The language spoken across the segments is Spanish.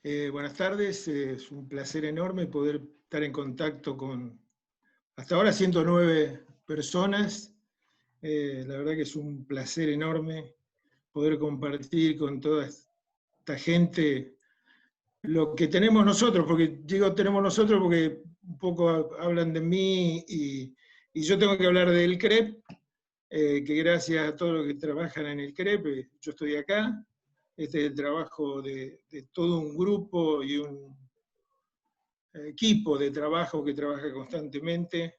Buenas tardes, es un placer enorme poder estar en contacto con hasta ahora 109 personas. La verdad que es un placer enorme poder compartir con toda esta gente lo que tenemos nosotros, porque digo tenemos nosotros porque un poco hablan de mí y yo tengo que hablar del CREP, que gracias a todos los que trabajan en el CREP, yo estoy acá. Este es el trabajo de todo un grupo y un equipo de trabajo que trabaja constantemente.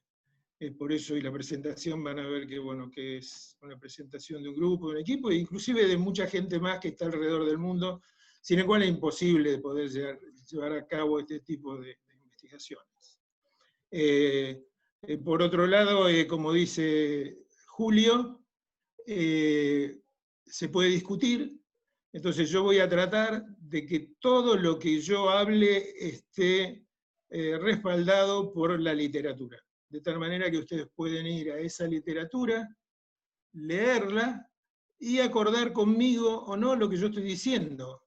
Por eso hoy la presentación van a ver que, bueno, que es una presentación de un grupo, de un equipo, e inclusive de mucha gente más que está alrededor del mundo, sin el cual es imposible de poder llevar a cabo este tipo de investigaciones. Por otro lado, como dice Julio, se puede discutir. Entonces yo voy a tratar de que todo lo que yo hable esté respaldado por la literatura, de tal manera que ustedes pueden ir a esa literatura, leerla y acordar conmigo o no lo que yo estoy diciendo.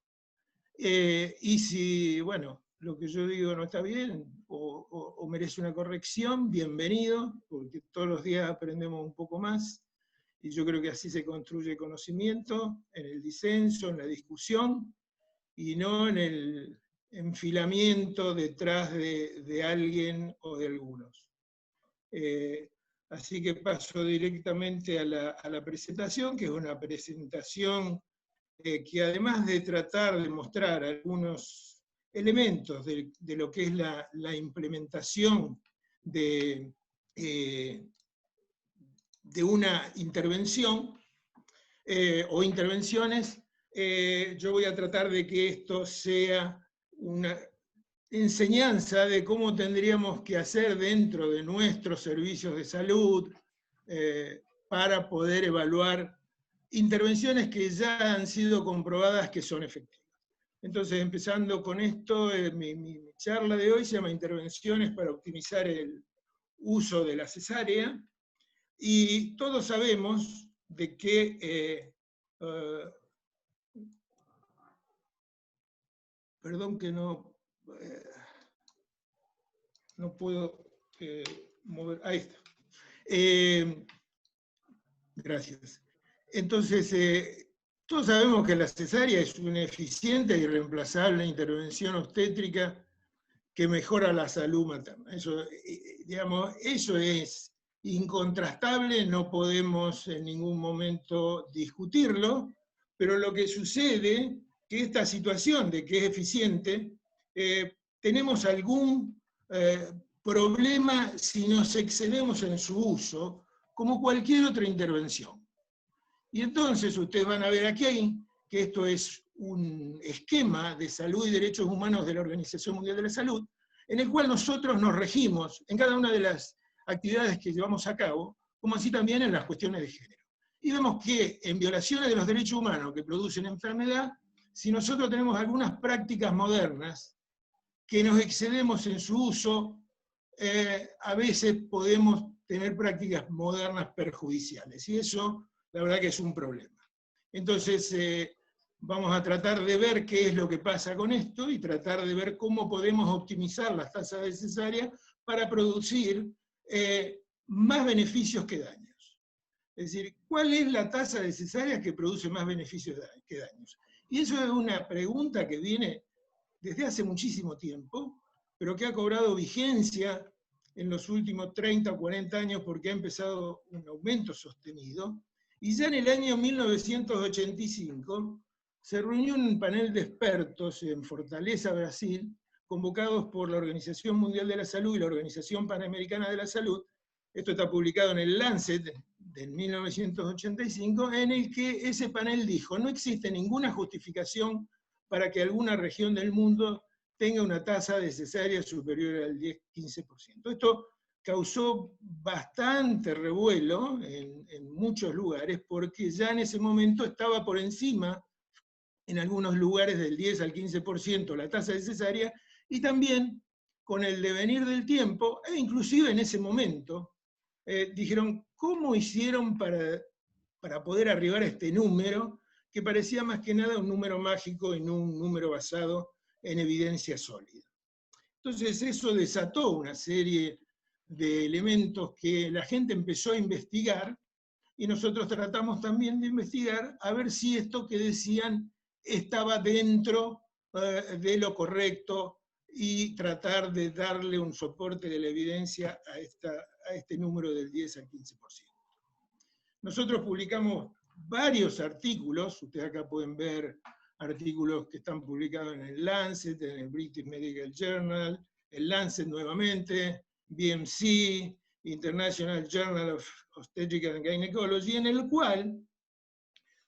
Y si, bueno, lo que yo digo no está bien o merece una corrección, bienvenido, porque todos los días aprendemos un poco más. Y yo creo que así se construye conocimiento, en el disenso, en la discusión, y no en el enfilamiento detrás de alguien o de algunos. Así que paso directamente a la presentación, que es una presentación que además de tratar de mostrar algunos elementos de lo que es la implementación de una intervención o intervenciones, yo voy a tratar de que esto sea una enseñanza de cómo tendríamos que hacer dentro de nuestros servicios de salud para poder evaluar intervenciones que ya han sido comprobadas que son efectivas. Entonces, empezando con esto, mi charla de hoy se llama Intervenciones para optimizar el uso de la cesárea. Y todos sabemos de que, perdón que no puedo mover, ahí está. Gracias. Entonces, todos sabemos que la cesárea es una eficiente y reemplazable intervención obstétrica que mejora la salud materna. Eso, digamos, eso es incontrastable, no podemos en ningún momento discutirlo, pero lo que sucede que esta situación de que es eficiente, tenemos algún problema si nos excedemos en su uso, como cualquier otra intervención. Y entonces ustedes van a ver aquí que esto es un esquema de salud y derechos humanos de la Organización Mundial de la Salud, en el cual nosotros nos regimos en cada una de las actividades que llevamos a cabo, como así también en las cuestiones de género. Y vemos que en violaciones de los derechos humanos que producen enfermedad, si nosotros tenemos algunas prácticas modernas que nos excedemos en su uso, a veces podemos tener prácticas modernas perjudiciales. Y eso, la verdad que es un problema. Entonces, vamos a tratar de ver qué es lo que pasa con esto y tratar de ver cómo podemos optimizar las tasas de cesárea para producir más beneficios que daños. Es decir, ¿cuál es la tasa de cesárea que produce más beneficios que daños? Y eso es una pregunta que viene desde hace muchísimo tiempo, pero que ha cobrado vigencia en los últimos 30 o 40 años porque ha empezado un aumento sostenido. Y ya en el año 1985 se reunió un panel de expertos en Fortaleza, Brasil, convocados por la Organización Mundial de la Salud y la Organización Panamericana de la Salud. Esto está publicado en el Lancet de 1985, en el que ese panel dijo: no existe ninguna justificación para que alguna región del mundo tenga una tasa de cesárea superior al 10-15%. Esto causó bastante revuelo en muchos lugares, porque ya en ese momento estaba por encima, en algunos lugares, del 10 al 15% la tasa de cesárea, y también con el devenir del tiempo, e inclusive en ese momento, dijeron, ¿cómo hicieron para poder arribar a este número? Que parecía más que nada un número mágico y no un número basado en evidencia sólida. Entonces eso desató una serie de elementos que la gente empezó a investigar, y nosotros tratamos también de investigar a ver si esto que decían estaba dentro de lo correcto, y tratar de darle un soporte de la evidencia a este número del 10 al 15%. Nosotros publicamos varios artículos, ustedes acá pueden ver artículos que están publicados en el Lancet, en el British Medical Journal, el Lancet nuevamente, BMC, International Journal of Obstetrics and Gynecology, en el cual,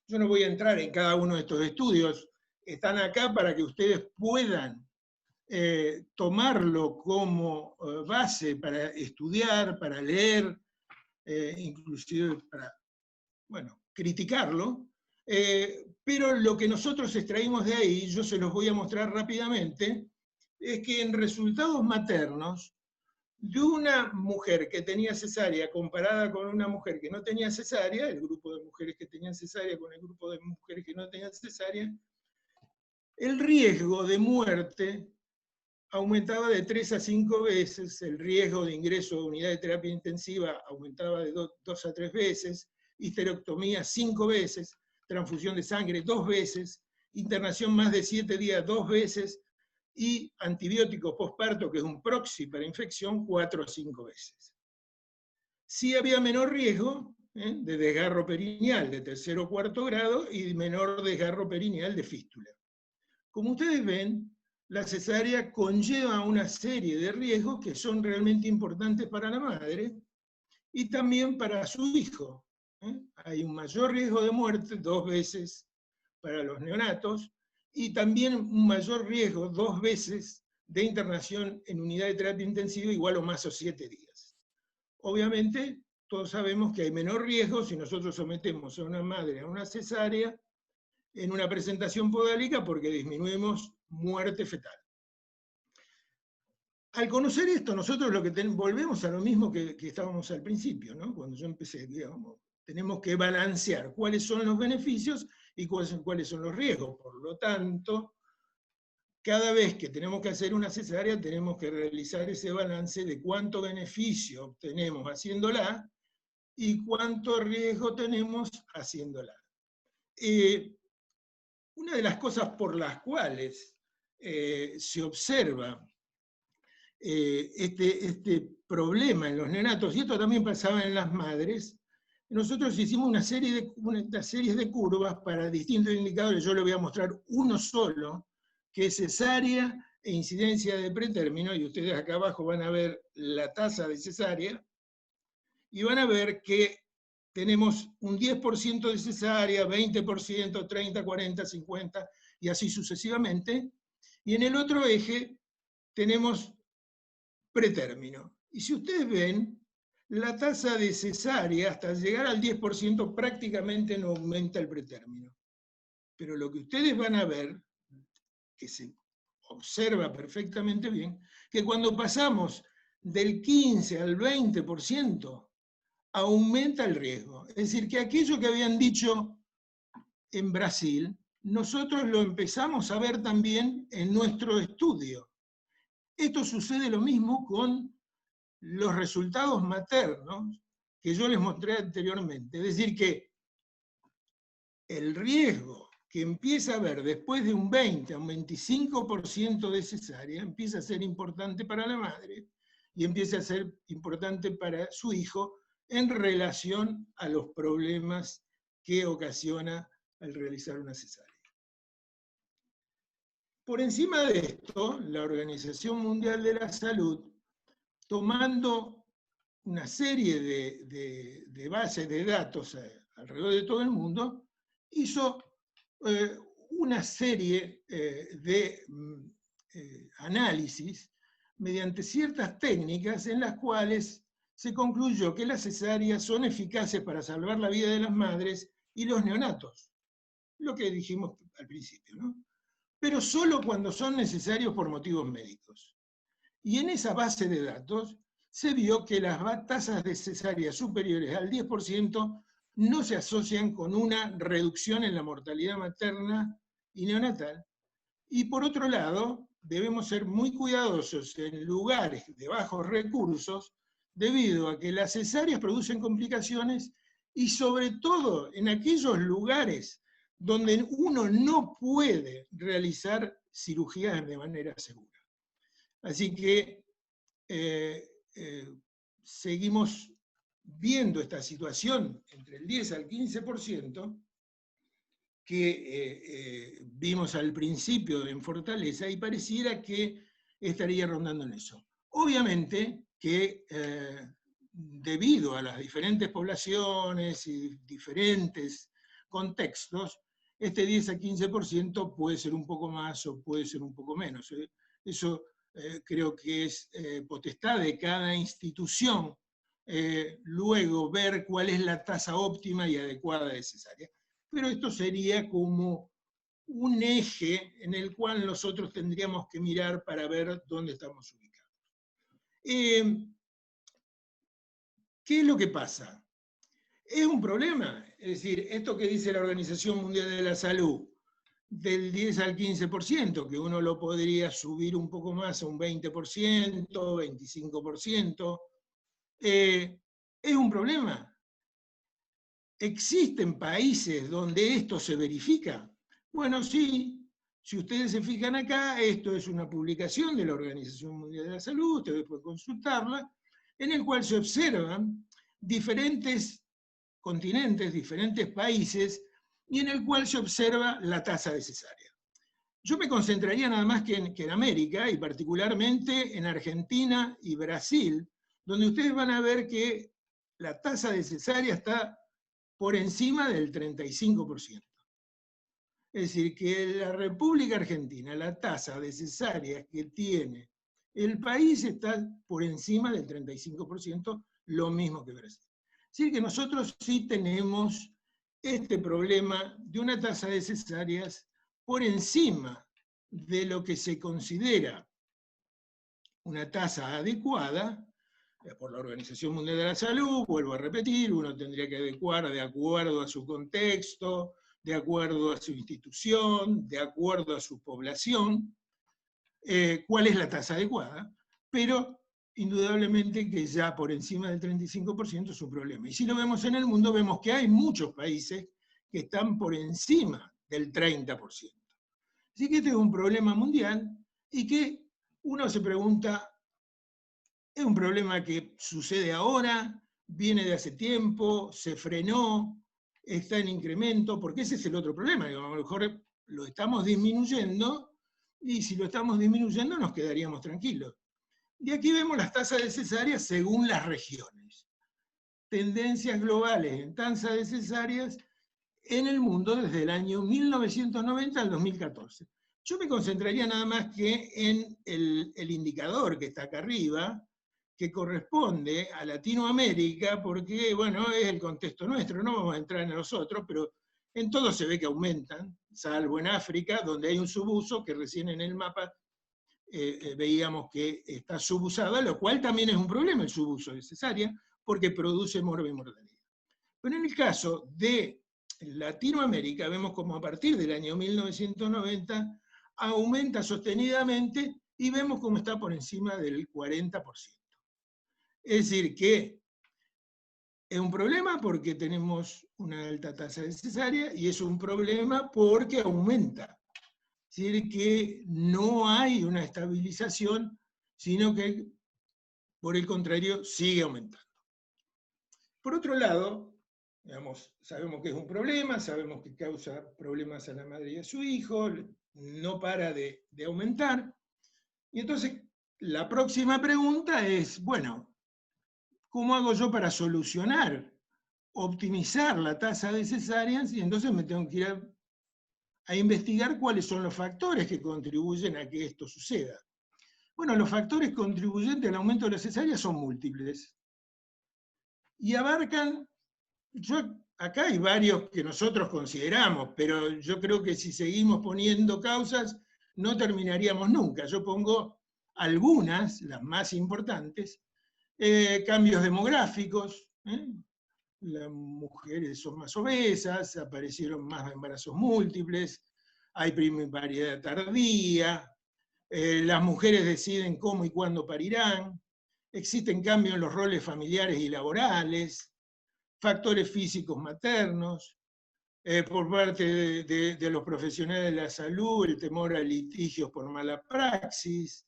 yo no voy a entrar en cada uno de estos estudios, están acá para que ustedes puedan tomarlo como base para estudiar, para leer, inclusive para, bueno, criticarlo, pero lo que nosotros extraímos de ahí, yo se los voy a mostrar rápidamente, es que en resultados maternos, de una mujer que tenía cesárea comparada con una mujer que no tenía cesárea, el grupo de mujeres que tenían cesárea con el grupo de mujeres que no tenían cesárea, el riesgo de muerte aumentaba de 3 a 5 veces, el riesgo de ingreso a unidad de terapia intensiva aumentaba de 2 a 3 veces, histerectomía 5 veces, transfusión de sangre 2 veces, internación más de 7 días 2 veces, y antibióticos posparto, que es un proxy para infección, 4 a 5 veces. Sí había menor riesgo de desgarro perineal de 3.º o 4.º grado y menor desgarro perineal de fístula. Como ustedes ven, la cesárea conlleva una serie de riesgos que son realmente importantes para la madre y también para su hijo. Hay un mayor riesgo de muerte 2 veces para los neonatos, y también un mayor riesgo 2 veces de internación en unidad de terapia intensiva igual o más o 7 días. Obviamente, todos sabemos que hay menor riesgo si nosotros sometemos a una madre a una cesárea en una presentación podálica, porque disminuimos muerte fetal. Al conocer esto, nosotros lo que volvemos a lo mismo que estábamos al principio, ¿no? Cuando yo empecé, digamos, tenemos que balancear cuáles son los beneficios y cuáles son los riesgos. Por lo tanto, cada vez que tenemos que hacer una cesárea, tenemos que realizar ese balance de cuánto beneficio obtenemos haciéndola y cuánto riesgo tenemos haciéndola. Una de las cosas por las cuales se observa este problema en los neonatos, y esto también pasaba en las madres, nosotros hicimos una serie de curvas para distintos indicadores. Yo les voy a mostrar uno solo, que es cesárea e incidencia de pretérmino, y ustedes acá abajo van a ver la tasa de cesárea, y van a ver que tenemos un 10% de cesárea, 20%, 30, 40, 50, y así sucesivamente. Y en el otro eje tenemos pretérmino. Y si ustedes ven, la tasa de cesárea hasta llegar al 10% prácticamente no aumenta el pretérmino. Pero lo que ustedes van a ver, que se observa perfectamente bien, que cuando pasamos del 15 al 20%, aumenta el riesgo. Es decir, que aquello que habían dicho en Brasil, nosotros lo empezamos a ver también en nuestro estudio. Esto sucede lo mismo con los resultados maternos que yo les mostré anteriormente. Es decir, que el riesgo que empieza a haber después de un 20 a un 25% de cesárea empieza a ser importante para la madre y empieza a ser importante para su hijo en relación a los problemas que ocasiona al realizar una cesárea. Por encima de esto, la Organización Mundial de la Salud, tomando una serie de bases de datos alrededor de todo el mundo, hizo una serie de análisis mediante ciertas técnicas en las cuales se concluyó que las cesáreas son eficaces para salvar la vida de las madres y los neonatos, lo que dijimos al principio, ¿no? Pero solo cuando son necesarios por motivos médicos. Y en esa base de datos se vio que las tasas de cesárea superiores al 10% no se asocian con una reducción en la mortalidad materna y neonatal, Y por otro lado, debemos ser muy cuidadosos en lugares de bajos recursos, debido a que las cesáreas producen complicaciones y sobre todo en aquellos lugares donde uno no puede realizar cirugías de manera segura. Así que seguimos viendo esta situación entre el 10 al 15% que vimos al principio en Fortaleza y pareciera que estaría rondando en eso. Obviamente que debido a las diferentes poblaciones y diferentes contextos, este 10 a 15% puede ser un poco más o puede ser un poco menos. Eso creo que es potestad de cada institución luego ver cuál es la tasa óptima y adecuada de cesárea. Pero esto sería como un eje en el cual nosotros tendríamos que mirar para ver dónde estamos ubicados. ¿Qué es lo que pasa? ¿Es un problema? Es decir, esto que dice la Organización Mundial de la Salud, del 10 al 15%, que uno lo podría subir un poco más a un 20%, 25%, ¿es un problema? ¿Existen países donde esto se verifica? Bueno, sí. Si ustedes se fijan acá, esto es una publicación de la Organización Mundial de la Salud, ustedes pueden consultarla, en el cual se observan diferentes continentes, diferentes países, y en el cual se observa la tasa de cesárea. Yo me concentraría nada más que en América, y particularmente en Argentina y Brasil, donde ustedes van a ver que la tasa de cesárea está por encima del 35%. Es decir, que en la República Argentina la tasa de cesáreas que tiene el país está por encima del 35%, lo mismo que Brasil. Es decir, que nosotros sí tenemos este problema de una tasa de cesáreas por encima de lo que se considera una tasa adecuada por la Organización Mundial de la Salud. Vuelvo a repetir, uno tendría que adecuar de acuerdo a su contexto, de acuerdo a su institución, de acuerdo a su población, cuál es la tasa adecuada, pero indudablemente que ya por encima del 35% es un problema. Y si lo vemos en el mundo, vemos que hay muchos países que están por encima del 30%. Así que este es un problema mundial y que uno se pregunta, ¿es un problema que sucede ahora? ¿Viene de hace tiempo? ¿Se frenó? ¿Está en incremento? Porque ese es el otro problema. Digo, a lo mejor lo estamos disminuyendo y si lo estamos disminuyendo nos quedaríamos tranquilos. Y aquí vemos las tasas de cesáreas según las regiones. Tendencias globales en tasa de cesáreas en el mundo desde el año 1990 al 2014. Yo me concentraría nada más que en el indicador que está acá arriba, que corresponde a Latinoamérica, porque, bueno, es el contexto nuestro, no vamos a entrar en los otros, pero en todo se ve que aumentan, salvo en África, donde hay un subuso, que recién en el mapa veíamos que está subusada, lo cual también es un problema el subuso de cesárea, porque produce mortalidad. Pero en el caso de Latinoamérica, vemos como a partir del año 1990 aumenta sostenidamente y vemos como está por encima del 40%. Es decir, que es un problema porque tenemos una alta tasa de cesárea y es un problema porque aumenta. Es decir, que no hay una estabilización, sino que, por el contrario, sigue aumentando. Por otro lado, digamos, sabemos que es un problema, sabemos que causa problemas a la madre y a su hijo, no para de aumentar. Y entonces, la próxima pregunta es, bueno, ¿cómo hago yo para solucionar, optimizar la tasa de cesáreas? Y entonces me tengo que ir a investigar cuáles son los factores que contribuyen a que esto suceda. Bueno, los factores contribuyentes al aumento de la cesárea son múltiples. Y abarcan, acá hay varios que nosotros consideramos, pero yo creo que si seguimos poniendo causas, no terminaríamos nunca. Yo pongo algunas, las más importantes, cambios demográficos, las mujeres son más obesas, aparecieron más embarazos múltiples, hay primipariedad tardía, las mujeres deciden cómo y cuándo parirán, existen cambios en los roles familiares y laborales, factores físicos maternos, por parte de los profesionales de la salud, el temor a litigios por mala praxis,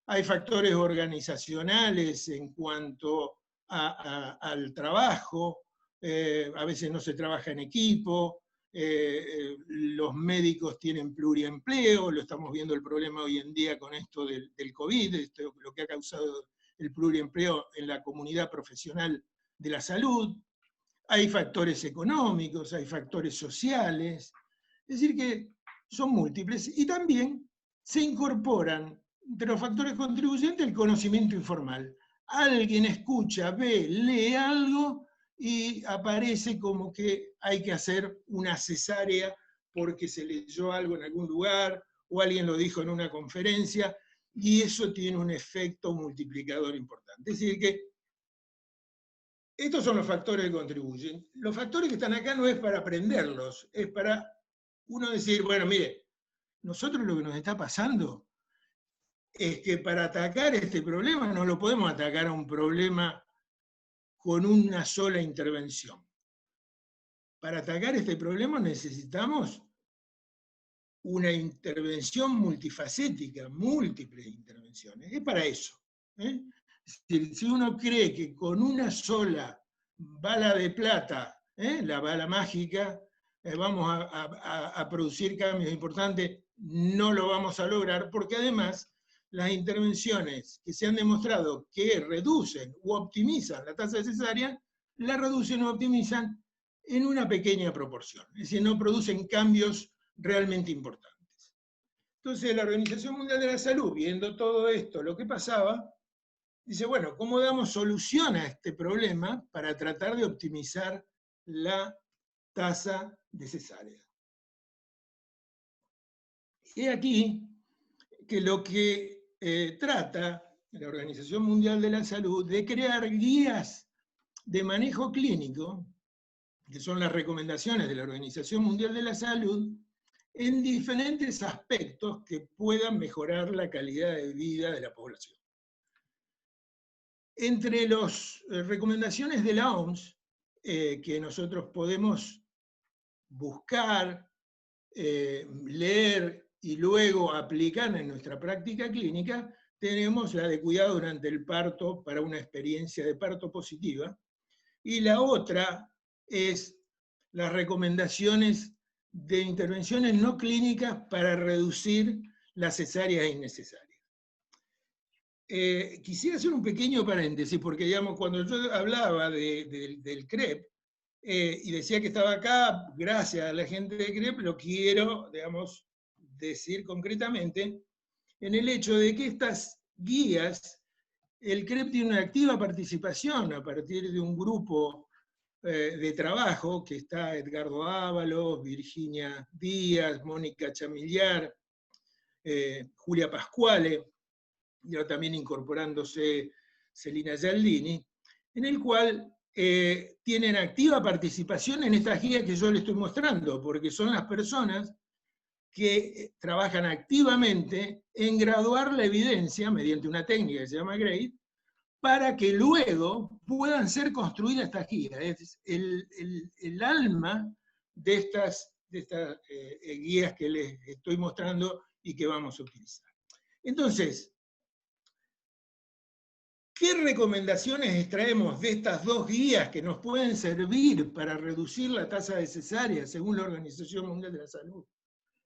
hay factores organizacionales en cuanto al trabajo, a veces no se trabaja en equipo, los médicos tienen pluriempleo, lo estamos viendo el problema hoy en día con esto del COVID, esto, lo que ha causado el pluriempleo en la comunidad profesional de la salud. Hay factores económicos, hay factores sociales, es decir que son múltiples y también se incorporan de los factores contribuyentes el conocimiento informal. Alguien escucha, ve, lee algo y aparece como que hay que hacer una cesárea porque se leyó algo en algún lugar o alguien lo dijo en una conferencia y eso tiene un efecto multiplicador importante. Es decir que estos son los factores que contribuyen. Los factores que están acá no es para aprenderlos, es para uno decir, bueno, mire, nosotros lo que nos está pasando es que para atacar este problema no lo podemos atacar a un problema con una sola intervención. Para atacar este problema necesitamos una intervención multifacética, múltiples intervenciones. Es para eso. Si uno cree que con una sola bala de plata, la bala mágica, vamos a producir cambios importantes, no lo vamos a lograr, porque además las intervenciones que se han demostrado que reducen u optimizan la tasa de cesárea, la reducen o optimizan en una pequeña proporción, es decir, no producen cambios realmente importantes. Entonces la Organización Mundial de la Salud, viendo todo esto, lo que pasaba, dice, bueno, ¿cómo damos solución a este problema para tratar de optimizar la tasa de cesárea? Y aquí que lo que trata la Organización Mundial de la Salud de crear guías de manejo clínico, que son las recomendaciones de la Organización Mundial de la Salud, en diferentes aspectos que puedan mejorar la calidad de vida de la población. Entre las recomendaciones de la OMS, que nosotros podemos buscar, leer y luego aplicar en nuestra práctica clínica, tenemos la de cuidado durante el parto para una experiencia de parto positiva, y la otra es las recomendaciones de intervenciones no clínicas para reducir las cesáreas innecesarias. Quisiera hacer un pequeño paréntesis, porque digamos, cuando yo hablaba del CREP, y decía que estaba acá, gracias a la gente de CREP, lo quiero, digamos, decir concretamente, en el hecho de que estas guías, el CREP tiene una activa participación a partir de un grupo de trabajo, que está Edgardo Ábalos, Virginia Díaz, Mónica Chamillar, Julia Pascuale, y ahora también incorporándose Celina Gialdini, en el cual tienen activa participación en estas guías que yo les estoy mostrando, porque son las personas que trabajan activamente en graduar la evidencia mediante una técnica que se llama GRADE, para que luego puedan ser construidas estas guías. Es el alma de estas guías que les estoy mostrando y que vamos a utilizar. Entonces, ¿qué recomendaciones extraemos de estas dos guías que nos pueden servir para reducir la tasa de cesárea según la Organización Mundial de la Salud?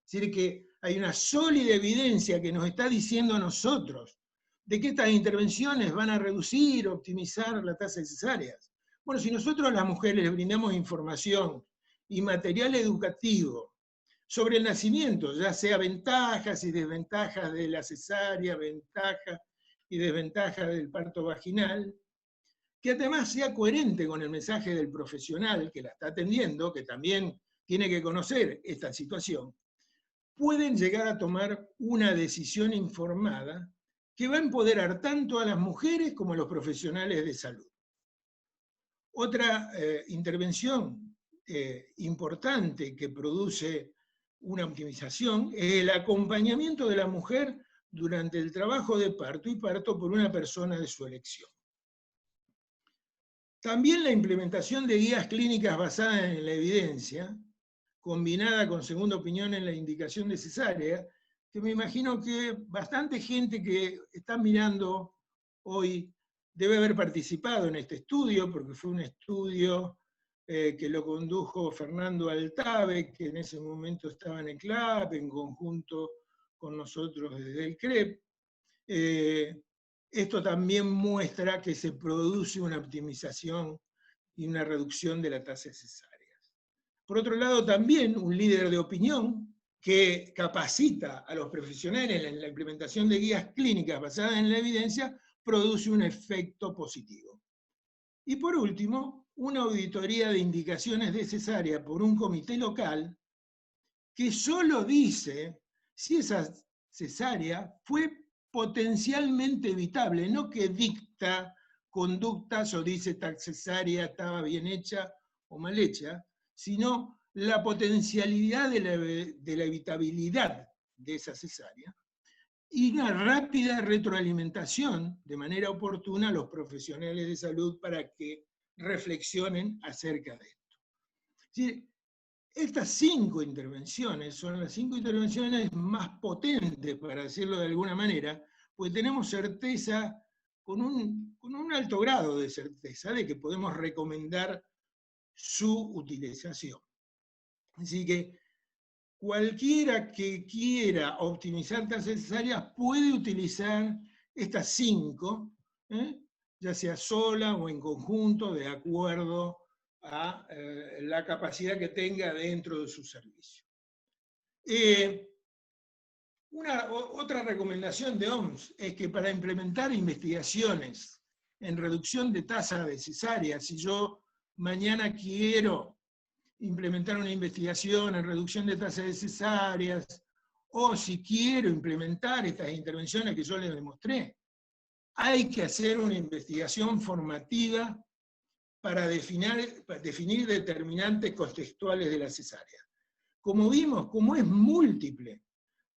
Es decir, que hay una sólida evidencia que nos está diciendo a nosotros de que estas intervenciones van a reducir, optimizar la tasa de cesáreas. Bueno, si nosotros a las mujeres les brindamos información y material educativo sobre el nacimiento, ya sea ventajas y desventajas de la cesárea, ventajas y desventajas del parto vaginal, que además sea coherente con el mensaje del profesional que la está atendiendo, que también tiene que conocer esta situación, pueden llegar a tomar una decisión informada que va a empoderar tanto a las mujeres como a los profesionales de salud. Otra intervención importante que produce una optimización, es el acompañamiento de la mujer durante el trabajo de parto y parto por una persona de su elección. También la implementación de guías clínicas basadas en la evidencia, combinada con segunda opinión en la indicación de cesárea, que me imagino que bastante gente que está mirando hoy debe haber participado en este estudio, porque fue un estudio que lo condujo Fernando Altave, que en ese momento estaba en el CLAP, en conjunto con nosotros desde el CREP. Esto también muestra que se produce una optimización y una reducción de la tasa de cesáreas. Por otro lado, también un líder de opinión que capacita a los profesionales en la implementación de guías clínicas basadas en la evidencia produce un efecto positivo. Y por último, una auditoría de indicaciones de cesárea por un comité local que solo dice si esa cesárea fue potencialmente evitable, no que dicta conductas o dice tal cesárea estaba bien hecha o mal hecha, sino la potencialidad de la evitabilidad de esa cesárea y una rápida retroalimentación de manera oportuna a los profesionales de salud para que reflexionen acerca de esto. ¿Sí? Estas 5 intervenciones son las 5 intervenciones más potentes, para decirlo de alguna manera, pues tenemos certeza, con un alto grado de certeza, de que podemos recomendar su utilización. Así que cualquiera que quiera optimizar tasas necesarias puede utilizar estas 5, ya sea sola o en conjunto, de acuerdo a la capacidad que tenga dentro de su servicio. Otra recomendación de OMS es que para implementar investigaciones en reducción de tasa de cesáreas, si yo mañana quiero implementar una investigación en reducción de tasas de cesáreas, o si quiero implementar estas intervenciones que yo les demostré, hay que hacer una investigación formativa para definir determinantes contextuales de la cesárea. Como vimos, como es múltiple,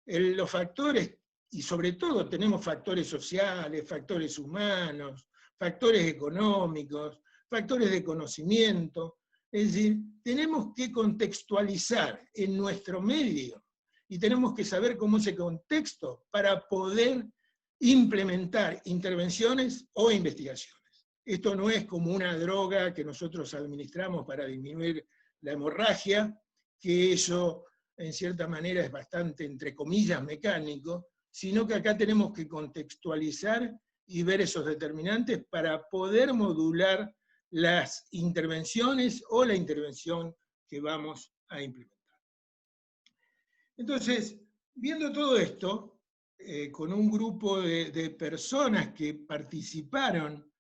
los factores, y sobre todo tenemos factores sociales, factores humanos, factores económicos, factores de conocimiento, es decir, tenemos que contextualizar en nuestro medio y tenemos que saber cómo es ese contexto para poder implementar intervenciones o investigaciones. Esto no es como una droga que nosotros administramos para disminuir la hemorragia, que eso en cierta manera es bastante, entre comillas, mecánico, sino que acá tenemos que contextualizar y ver esos determinantes para poder modular las intervenciones o la intervención que vamos a implementar. Entonces, viendo todo esto, con un grupo de personas que participaron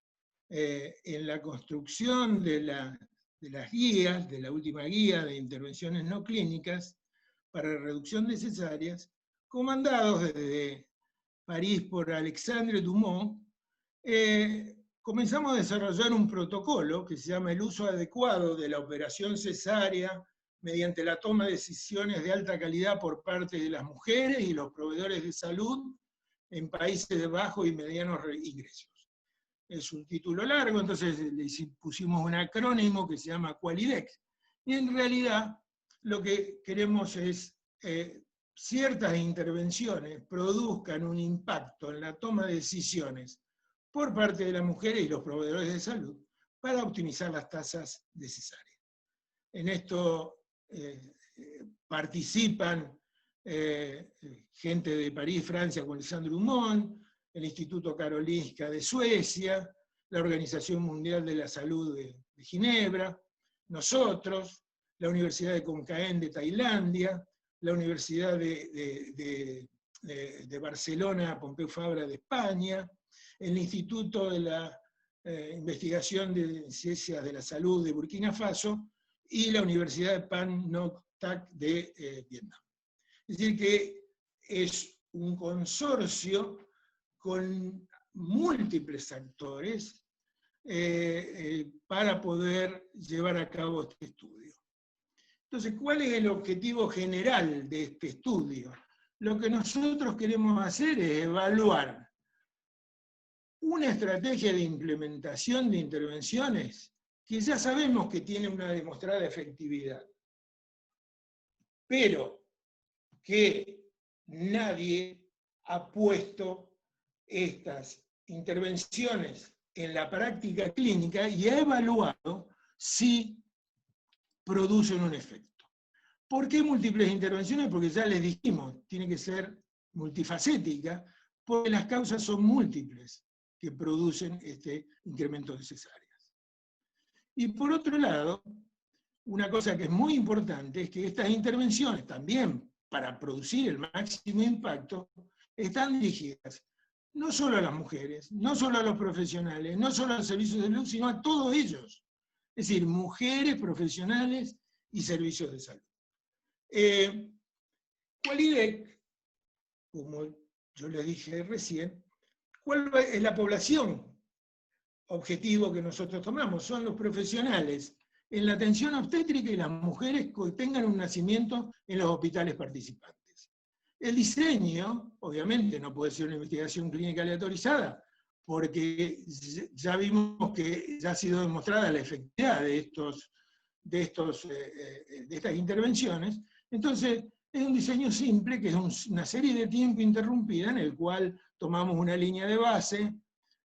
en la construcción de las guías, de la última guía de intervenciones no clínicas para reducción de cesáreas, comandados desde París por Alexandre Dumont, comenzamos a desarrollar un protocolo que se llama el uso adecuado de la operación cesárea mediante la toma de decisiones de alta calidad por parte de las mujeres y los proveedores de salud en países de bajos y medianos ingresos. Es un título largo, entonces le pusimos un acrónimo que se llama Qualidex. Y en realidad lo que queremos es ciertas intervenciones produzcan un impacto en la toma de decisiones por parte de las mujeres y los proveedores de salud para optimizar las tasas de cesárea. En esto participan gente de París, Francia, con Alexandre Dumont, el Instituto Karolinska de Suecia, la Organización Mundial de la Salud de Ginebra, nosotros, la Universidad de Concaén de Tailandia, la Universidad de Barcelona, Pompeu Fabra de España, el Instituto de la Investigación de Ciencias de la Salud de Burkina Faso y la Universidad de Pan Ngoc Thach de Vietnam. Es decir, que es un consorcio con múltiples actores para poder llevar a cabo este estudio. Entonces, ¿cuál es el objetivo general de este estudio? Lo que nosotros queremos hacer es evaluar una estrategia de implementación de intervenciones que ya sabemos que tiene una demostrada efectividad, pero que nadie ha puesto estas intervenciones en la práctica clínica y ha evaluado si producen un efecto. ¿Por qué múltiples intervenciones? Porque ya les dijimos, tiene que ser multifacética, porque las causas son múltiples que producen este incremento de cesáreas. Y por otro lado, una cosa que es muy importante es que estas intervenciones también, para producir el máximo impacto, están dirigidas no solo a las mujeres, no solo a los profesionales, no solo a los servicios de salud, sino a todos ellos. Es decir, mujeres, profesionales y servicios de salud. Qualidec, como yo les dije recién, ¿cuál es la población objetivo que nosotros tomamos? Son los profesionales en la atención obstétrica y las mujeres que tengan un nacimiento en los hospitales participantes. El diseño, obviamente, no puede ser una investigación clínica aleatorizada, porque ya vimos que ya ha sido demostrada la efectividad de estas intervenciones. Entonces, es un diseño simple, que es una serie de tiempo interrumpida, en el cual tomamos una línea de base,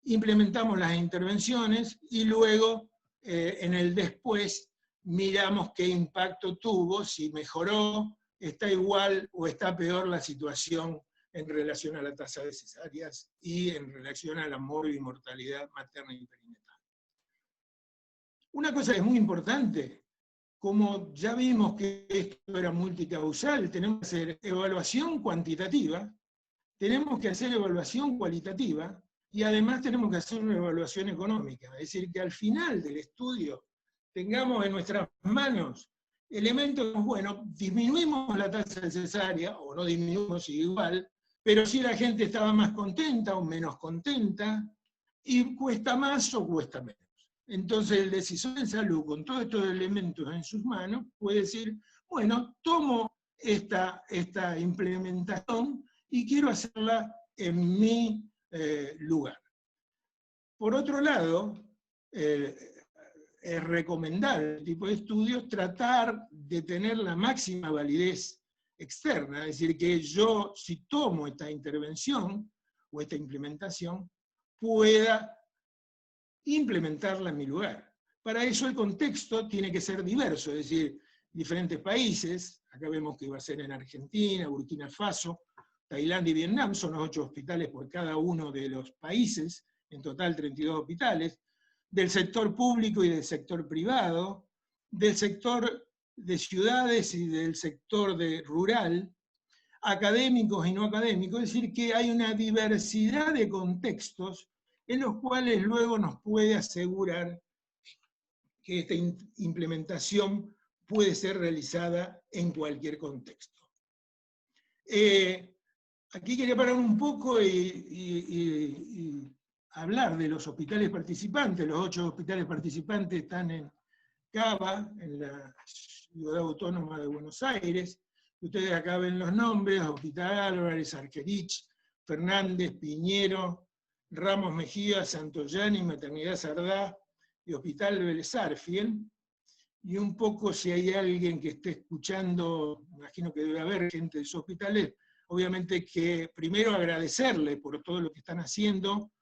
implementamos las intervenciones y luego, en el después, miramos qué impacto tuvo, si mejoró, está igual o está peor la situación en relación a la tasa de cesáreas y en relación a la morbimortalidad materna y perinatal. Una cosa que es muy importante, como ya vimos que esto era multicausal, tenemos que hacer evaluación cuantitativa, tenemos que hacer evaluación cualitativa, y además tenemos que hacer una evaluación económica. Es decir, que al final del estudio tengamos en nuestras manos elementos, bueno, disminuimos la tasa de cesárea, o no disminuimos igual, pero si la gente estaba más contenta o menos contenta, y cuesta más o cuesta menos. Entonces el decisor en salud, con todos estos elementos en sus manos, puede decir, bueno, tomo esta implementación y quiero hacerla en mi lugar. Por otro lado, es recomendable el tipo de estudios tratar de tener la máxima validez externa, es decir, que yo, si tomo esta intervención o esta implementación, pueda implementarla en mi lugar. Para eso el contexto tiene que ser diverso, es decir, diferentes países, acá vemos que va a ser en Argentina, Burkina Faso, Tailandia y Vietnam, son los 8 hospitales por cada uno de los países, en total 32 hospitales, del sector público y del sector privado, del sector de ciudades y del sector rural, académicos y no académicos, es decir, que hay una diversidad de contextos en los cuales luego nos puede asegurar que esta implementación puede ser realizada en cualquier contexto. Aquí quería parar un poco y hablar de los hospitales participantes. Los 8 hospitales participantes están en Cava, en la Ciudad Autónoma de Buenos Aires. Ustedes acá ven los nombres: Hospital Álvarez, Argerich, Fernández, Piñero, Ramos Mejía, Santoyani, Maternidad Sardá y Hospital Vélez Sarsfield. Y un poco, si hay alguien que esté escuchando, imagino que debe haber gente de esos hospitales, obviamente que primero agradecerle por todo lo que están haciendo,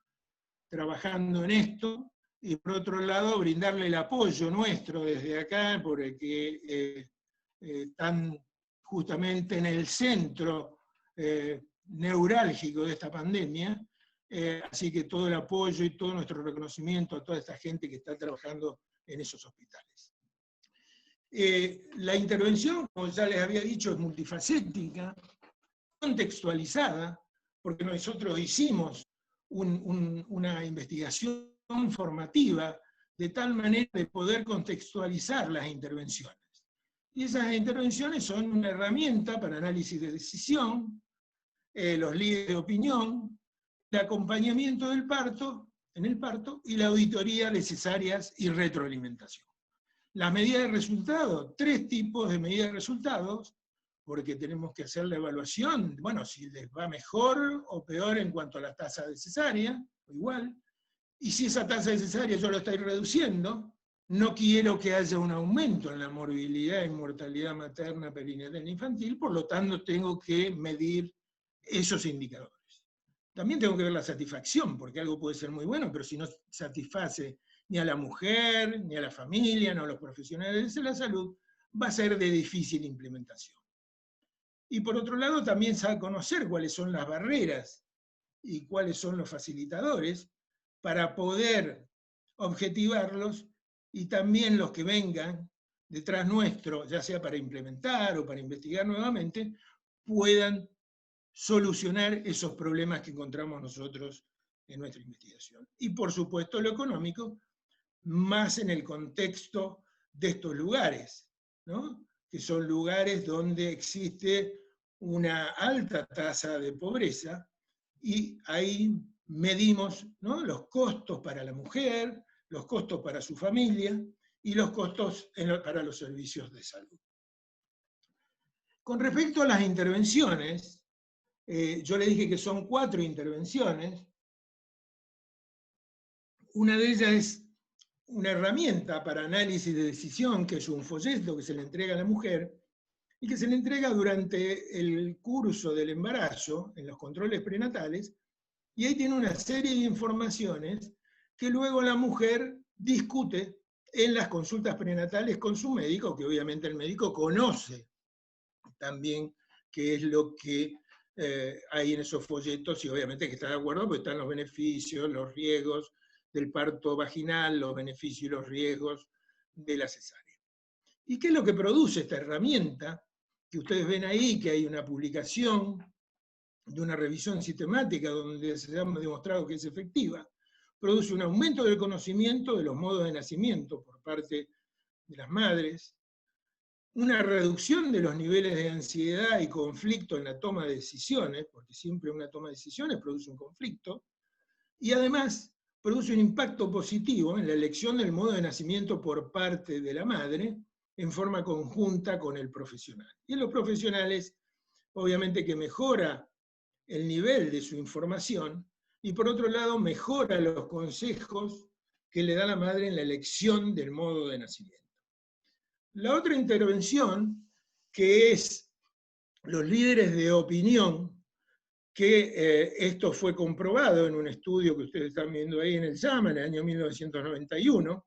trabajando en esto, y por otro lado brindarle el apoyo nuestro desde acá, porque están justamente en el centro neurálgico de esta pandemia, así que todo el apoyo y todo nuestro reconocimiento a toda esta gente que está trabajando en esos hospitales. La intervención, como ya les había dicho, es multifacética, contextualizada, porque nosotros hicimos una investigación formativa de tal manera de poder contextualizar las intervenciones. Y esas intervenciones son una herramienta para análisis de decisión, los líderes de opinión, el acompañamiento del parto, en el parto, y la auditoría de cesáreas y retroalimentación. Las medidas de resultado, 3 tipos de medidas de resultados, porque tenemos que hacer la evaluación, bueno, si les va mejor o peor en cuanto a la tasa de cesárea, o igual, y si esa tasa de cesárea yo la estoy reduciendo, no quiero que haya un aumento en la morbilidad y mortalidad materna, perinatal e infantil, por lo tanto tengo que medir esos indicadores. También tengo que ver la satisfacción, porque algo puede ser muy bueno, pero si no satisface ni a la mujer, ni a la familia, ni a los profesionales de la salud, va a ser de difícil implementación. Y por otro lado, también sabe conocer cuáles son las barreras y cuáles son los facilitadores para poder objetivarlos, y también los que vengan detrás nuestro, ya sea para implementar o para investigar nuevamente, puedan solucionar esos problemas que encontramos nosotros en nuestra investigación. Y por supuesto lo económico, más en el contexto de estos lugares, ¿no? Que son lugares donde existe una alta tasa de pobreza, y ahí medimos, ¿no?, los costos para la mujer, los costos para su familia y los costos para los servicios de salud. Con respecto a las intervenciones, yo le dije que son 4 intervenciones. Una de ellas es una herramienta para análisis de decisión, que es un folleto que se le entrega a la mujer, y que se le entrega durante el curso del embarazo, en los controles prenatales, y ahí tiene una serie de informaciones que luego la mujer discute en las consultas prenatales con su médico, que obviamente el médico conoce también qué es lo que hay en esos folletos, y obviamente que está de acuerdo porque están los beneficios, los riesgos del parto vaginal, los beneficios y los riesgos de la cesárea. ¿Y qué es lo que produce esta herramienta? Que ustedes ven ahí que hay una publicación de una revisión sistemática donde se ha demostrado que es efectiva. Produce un aumento del conocimiento de los modos de nacimiento por parte de las madres, una reducción de los niveles de ansiedad y conflicto en la toma de decisiones, porque siempre una toma de decisiones produce un conflicto, y además produce un impacto positivo en la elección del modo de nacimiento por parte de la madre en forma conjunta con el profesional. Y en los profesionales, obviamente que mejora el nivel de su información, y por otro lado mejora los consejos que le da la madre en la elección del modo de nacimiento. La otra intervención, que es los líderes de opinión, que esto fue comprobado en un estudio que ustedes están viendo ahí en el JAMA, en el año 1991,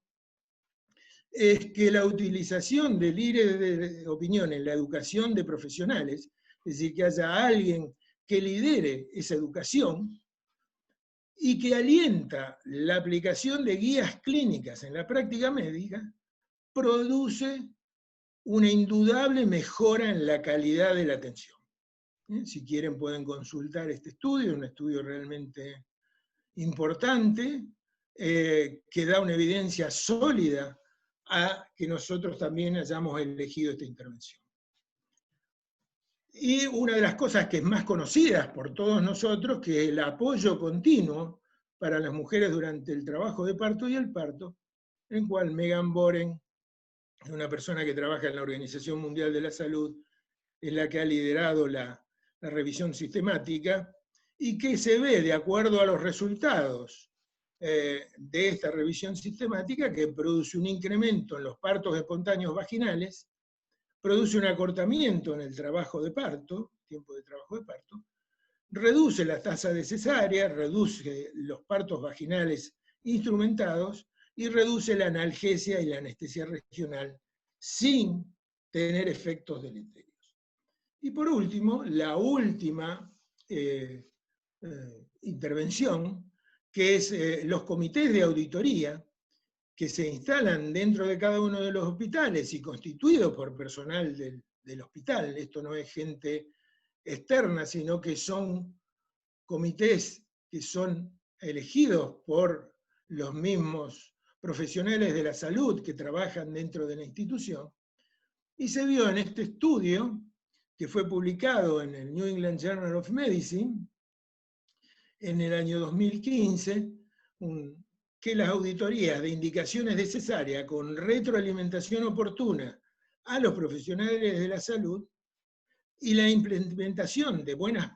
es que la utilización de líderes de opinión en la educación de profesionales, es decir, que haya alguien que lidere esa educación y que alienta la aplicación de guías clínicas en la práctica médica, produce una indudable mejora en la calidad de la atención. Si quieren pueden consultar este estudio, un estudio realmente importante, que da una evidencia sólida a que nosotros también hayamos elegido esta intervención. Y una de las cosas que es más conocidas por todos nosotros, que es el apoyo continuo para las mujeres durante el trabajo de parto y el parto, en el cual Megan Boren, una persona que trabaja en la Organización Mundial de la Salud, es la que ha liderado la revisión sistemática, y que se ve, de acuerdo a los resultados de esta revisión sistemática, que produce un incremento en los partos espontáneos vaginales, produce un acortamiento en el trabajo de parto, tiempo de trabajo de parto, reduce la tasa de cesárea, reduce los partos vaginales instrumentados y reduce la analgesia y la anestesia regional sin tener efectos deleterios. Y por último, la última intervención, que es los comités de auditoría, que se instalan dentro de cada uno de los hospitales y constituidos por personal del hospital. Esto no es gente externa, sino que son comités que son elegidos por los mismos profesionales de la salud que trabajan dentro de la institución. Y se vio en este estudio, que fue publicado en el New England Journal of Medicine en el año 2015, un que las auditorías de indicaciones de cesárea con retroalimentación oportuna a los profesionales de la salud y la implementación de buenas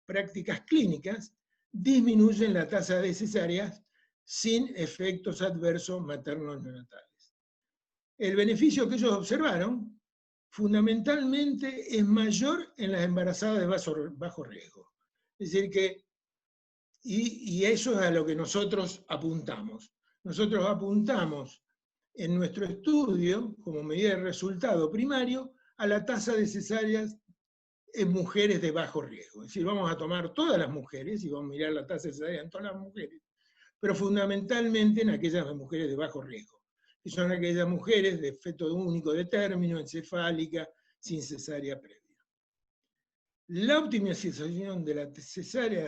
prácticas clínicas disminuyen la tasa de cesáreas sin efectos adversos maternos neonatales. El beneficio que ellos observaron fundamentalmente es mayor en las embarazadas de bajo riesgo. Es decir que, y eso es a lo que nosotros apuntamos. Nosotros apuntamos en nuestro estudio, como medida de resultado primario, a la tasa de cesáreas en mujeres de bajo riesgo. Es decir, vamos a tomar todas las mujeres y vamos a mirar la tasa de cesárea en todas las mujeres, pero fundamentalmente en aquellas mujeres de bajo riesgo, que son aquellas mujeres de feto único de término, encefálica, sin cesárea previa. La optimización de la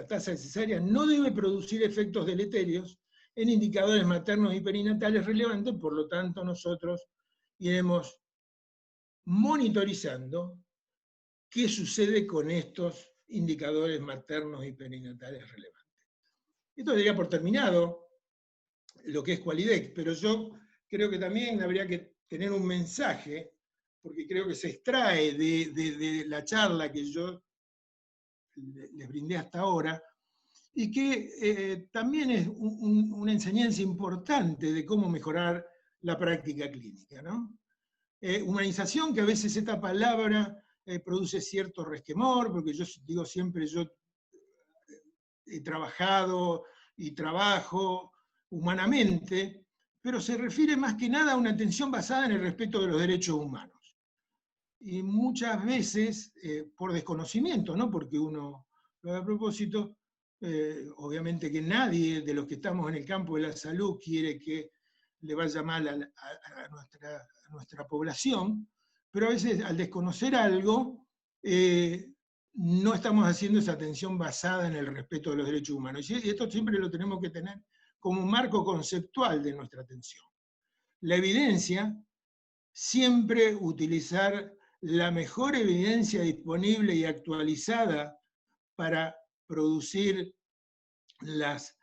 tasa de cesárea no debe producir efectos deleterios en indicadores maternos y perinatales relevantes, por lo tanto nosotros iremos monitorizando qué sucede con estos indicadores maternos y perinatales relevantes. Esto daría por terminado lo que es Qualidex, pero yo creo que también habría que tener un mensaje, porque creo que se extrae de la charla que yo les brindé hasta ahora, y que también es una enseñanza importante de cómo mejorar la práctica clínica, ¿no? Humanización, que a veces esta palabra produce cierto resquemor, porque yo digo siempre, yo he trabajado y trabajo humanamente, pero se refiere más que nada a una atención basada en el respeto de los derechos humanos. Y muchas veces, por desconocimiento, no porque uno lo haga a propósito, obviamente que nadie de los que estamos en el campo de la salud quiere que le vaya mal a nuestra población, pero a veces al desconocer algo, no estamos haciendo esa atención basada en el respeto de los derechos humanos. Y esto siempre lo tenemos que tener como un marco conceptual de nuestra atención. La evidencia, siempre utilizar la mejor evidencia disponible y actualizada para producir las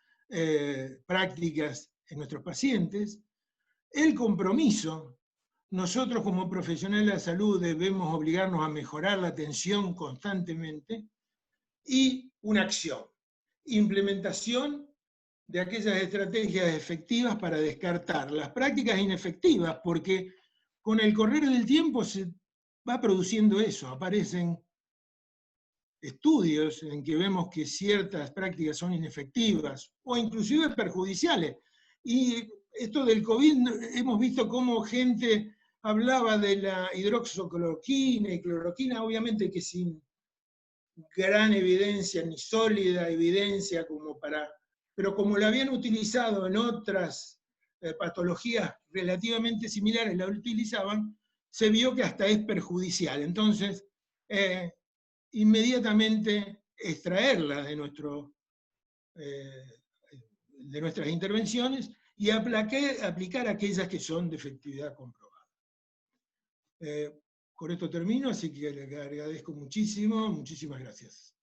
prácticas en nuestros pacientes. El compromiso, nosotros como profesionales de la salud debemos obligarnos a mejorar la atención constantemente, y una acción, implementación de aquellas estrategias efectivas para descartar las prácticas inefectivas, porque con el correr del tiempo se va produciendo eso, aparecen estudios en que vemos que ciertas prácticas son inefectivas o inclusive perjudiciales. Y esto del COVID, hemos visto cómo gente hablaba de la hidroxicloroquina y cloroquina, obviamente que sin gran evidencia, ni sólida evidencia como para... Pero como la habían utilizado en otras patologías relativamente similares, la utilizaban, se vio que hasta es perjudicial. Entonces, inmediatamente extraerla de nuestras intervenciones y aplicar aquellas que son de efectividad comprobada. Con esto termino, así que le agradezco muchísimo, muchísimas gracias.